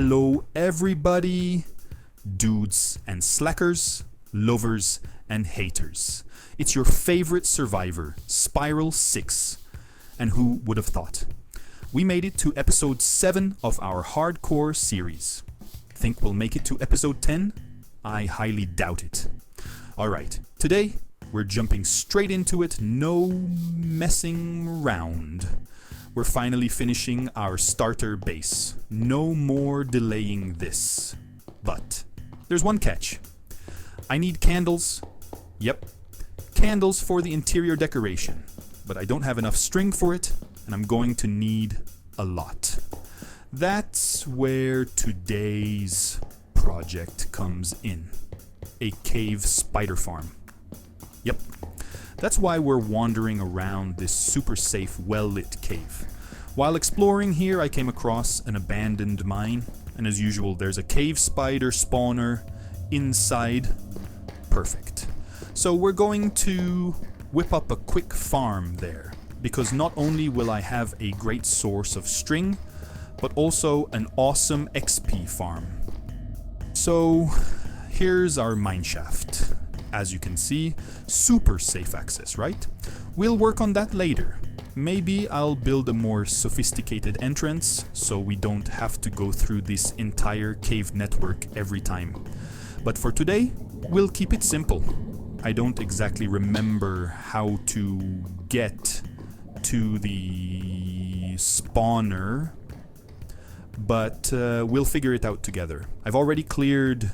Hello everybody, dudes and slackers, lovers and haters. It's your favorite survivor, Spiral 6. And who would have thought? We made it to episode 7 of our hardcore series. Think we'll make it to episode 10? I highly doubt it. Alright, today we're jumping straight into it, no messing around. We're finally finishing our starter base. No more delaying this. But there's one catch. I need candles. Yep, candles for the interior decoration. But I don't have enough string for it, and I'm going to need a lot. That's where today's project comes in. A cave spider farm. Yep. That's why we're wandering around this super safe, well-lit cave. While exploring here, I came across an abandoned mine, and as usual, there's a cave spider spawner inside. Perfect. So we're going to whip up a quick farm there, because not only will I have a great source of string, but also an awesome XP farm. So here's our mineshaft. As you can see, super safe access, right? We'll work on that later. Maybe I'll build a more sophisticated entrance so we don't have to go through this entire cave network every time. But for today, we'll keep it simple. I don't exactly remember how to get to the spawner, but we'll figure it out together. I've already cleared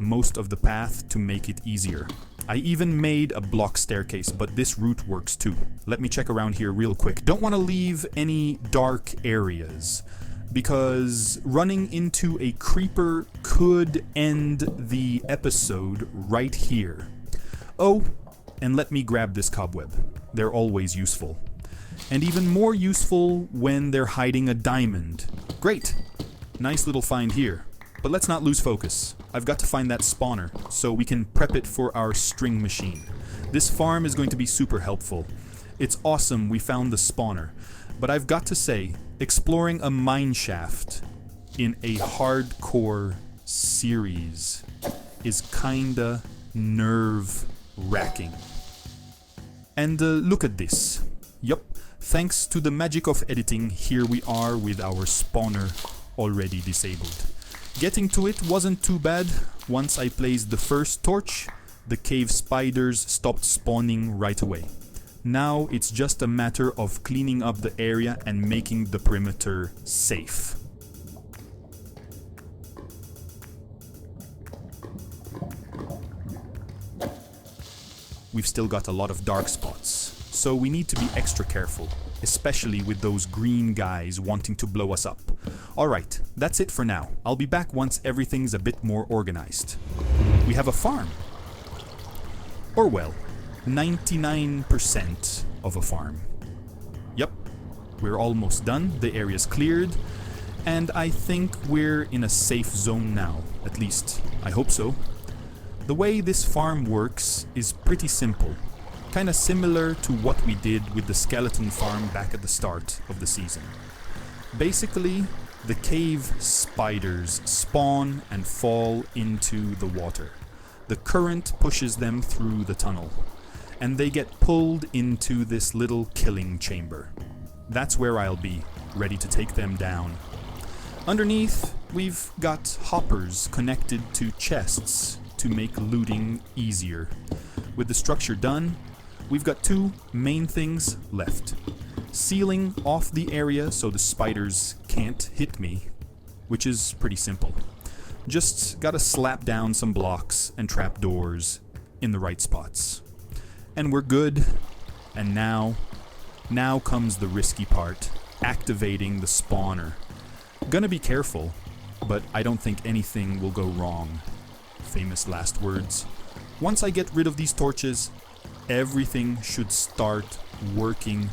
most of the path to make it easier. I even made a block staircase, but this route works too. Let me check around here real quick. Don't want to leave any dark areas, because running into a creeper could end the episode right here. Oh, and let me grab this cobweb. They're always useful. And even more useful when they're hiding a diamond. Great! Nice little find here. But let's not lose focus. I've got to find that spawner so we can prep it for our string machine. This farm is going to be super helpful. It's awesome we found the spawner. But I've got to say, exploring a mine shaft in a hardcore series is kinda nerve-wracking. And look at this. Yup, thanks to the magic of editing, here we are with our spawner already disabled. Getting to it wasn't too bad. Once I placed the first torch, the cave spiders stopped spawning right away. Now it's just a matter of cleaning up the area and making the perimeter safe. We've still got a lot of dark spots, so we need to be extra careful, especially with those green guys wanting to blow us up. Alright, that's it for now. I'll be back once everything's a bit more organized. We have a farm. Or well, 99% of a farm. Yep, we're almost done, the area's cleared, and I think we're in a safe zone now. At least, I hope so. The way this farm works is pretty simple. Kinda similar to what we did with the skeleton farm back at the start of the season. Basically, the cave spiders spawn and fall into the water. The current pushes them through the tunnel, and they get pulled into this little killing chamber. That's where I'll be, ready to take them down. Underneath, we've got hoppers connected to chests to make looting easier. With the structure done, we've got two main things left. Sealing off the area so the spiders can't hit me, which is pretty simple. Just gotta slap down some blocks and trapdoors in the right spots. And we're good. And now comes the risky part, activating the spawner. Gonna be careful, but I don't think anything will go wrong. Famous last words. Once I get rid of these torches, everything should start working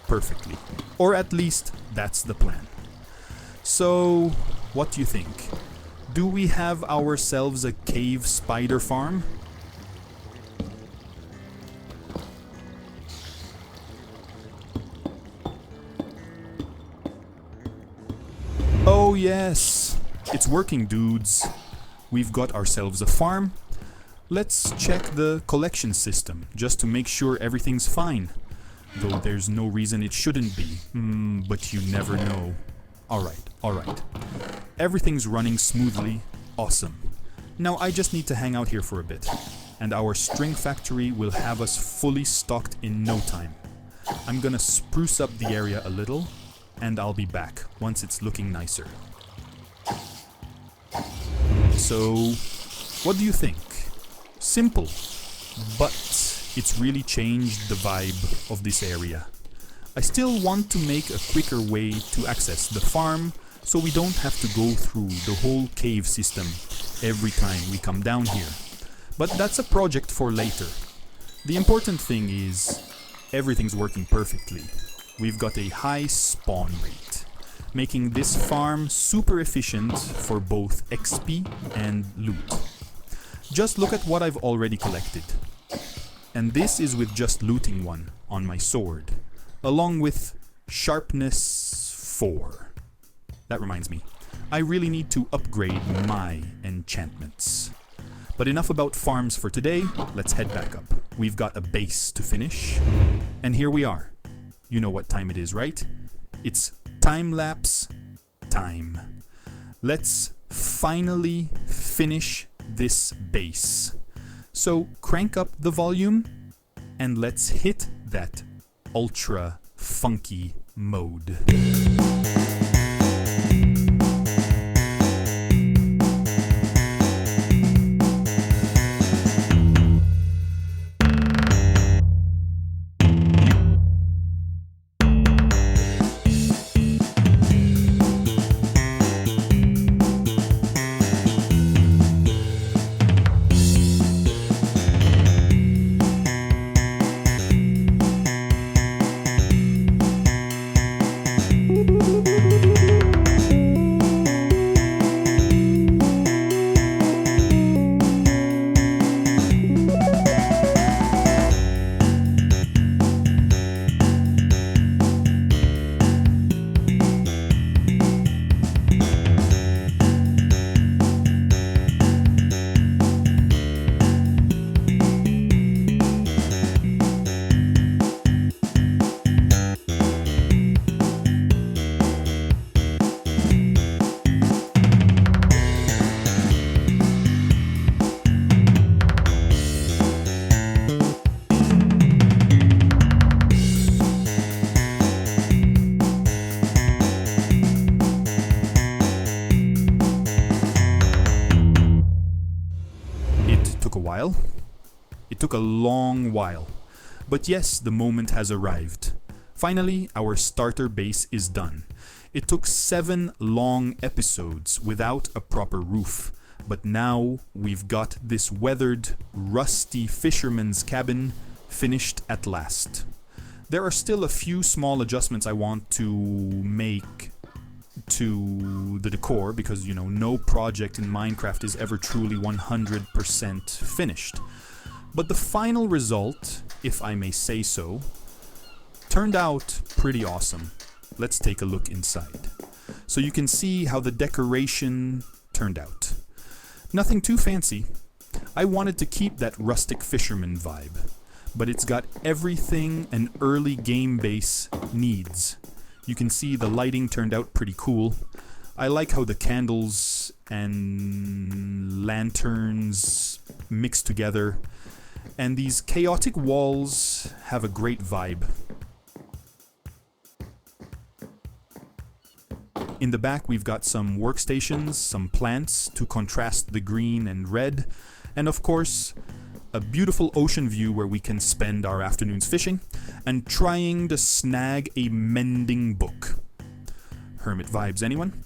perfectly. Or at least, that's the plan. So, what do you think? Do we have ourselves a cave spider farm? Oh yes, It's working, dudes. We've got ourselves a farm. Let's check the collection system, just to make sure everything's fine. Though there's no reason it shouldn't be. But you never know. Alright. Everything's running smoothly. Awesome. Now I just need to hang out here for a bit, and our string factory will have us fully stocked in no time. I'm gonna spruce up the area a little, and I'll be back once it's looking nicer. So, what do you think? Simple, but it's really changed the vibe of this area. I still want to make a quicker way to access the farm, so we don't have to go through the whole cave system every time we come down here. But that's a project for later. The important thing is, everything's working perfectly. We've got a high spawn rate, making this farm super efficient for both XP and loot. Just look at what I've already collected. And this is with just looting one on my sword, along with sharpness 4. That reminds me, I really need to upgrade my enchantments. But enough about farms for today, let's head back up. We've got a base to finish, and here we are. You know what time it is, right? It's time-lapse time. Let's finally finish this base. So crank up the volume, and let's hit that ultra funky mode. It took a long while, but yes, the moment has arrived. Finally, our starter base is done. It took 7 long episodes without a proper roof, but now we've got this weathered, rusty fisherman's cabin finished at last. There are still a few small adjustments I want to make to the decor, because, you know, no project in Minecraft is ever truly 100% finished. But the final result, if I may say so, turned out pretty awesome. Let's take a look inside, so you can see how the decoration turned out. Nothing too fancy. I wanted to keep that rustic fisherman vibe, but it's got everything an early game base needs. You can see the lighting turned out pretty cool. I like how the candles and lanterns mix together, and these chaotic walls have a great vibe. In the back we've got some workstations, some plants to contrast the green and red, and of course a beautiful ocean view where we can spend our afternoons fishing and trying to snag a mending book. Hermit vibes, anyone?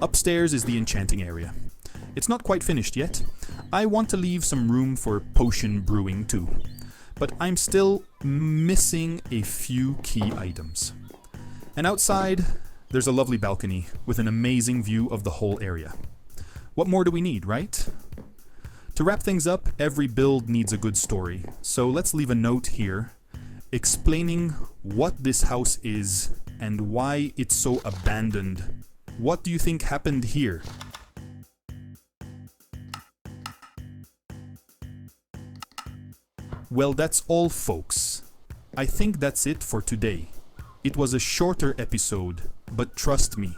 Upstairs is the enchanting area. It's not quite finished yet. I want to leave some room for potion brewing too, but I'm still missing a few key items. And outside, there's a lovely balcony with an amazing view of the whole area. What more do we need, right? To wrap things up, every build needs a good story, so let's leave a note here explaining what this house is and why it's so abandoned. What do you think happened here? Well, that's all, folks. I think that's it for today. It was a shorter episode, but trust me,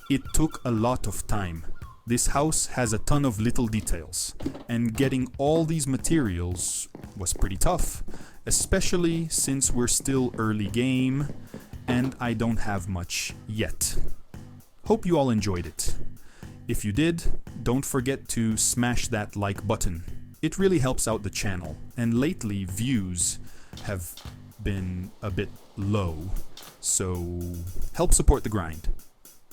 it took a lot of time. This house has a ton of little details, and getting all these materials was pretty tough, especially since we're still early game and I don't have much yet. Hope you all enjoyed it. If you did, don't forget to smash that like button. It really helps out the channel, and lately views have been a bit low, so help support the grind.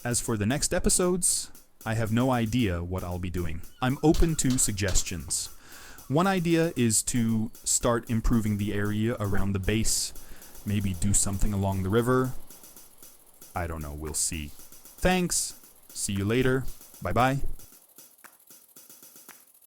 As for the next episodes, I have no idea what I'll be doing. I'm open to suggestions. One idea is to start improving the area around the base, maybe do something along the river. I don't know, we'll see. Thanks, see you later, bye bye.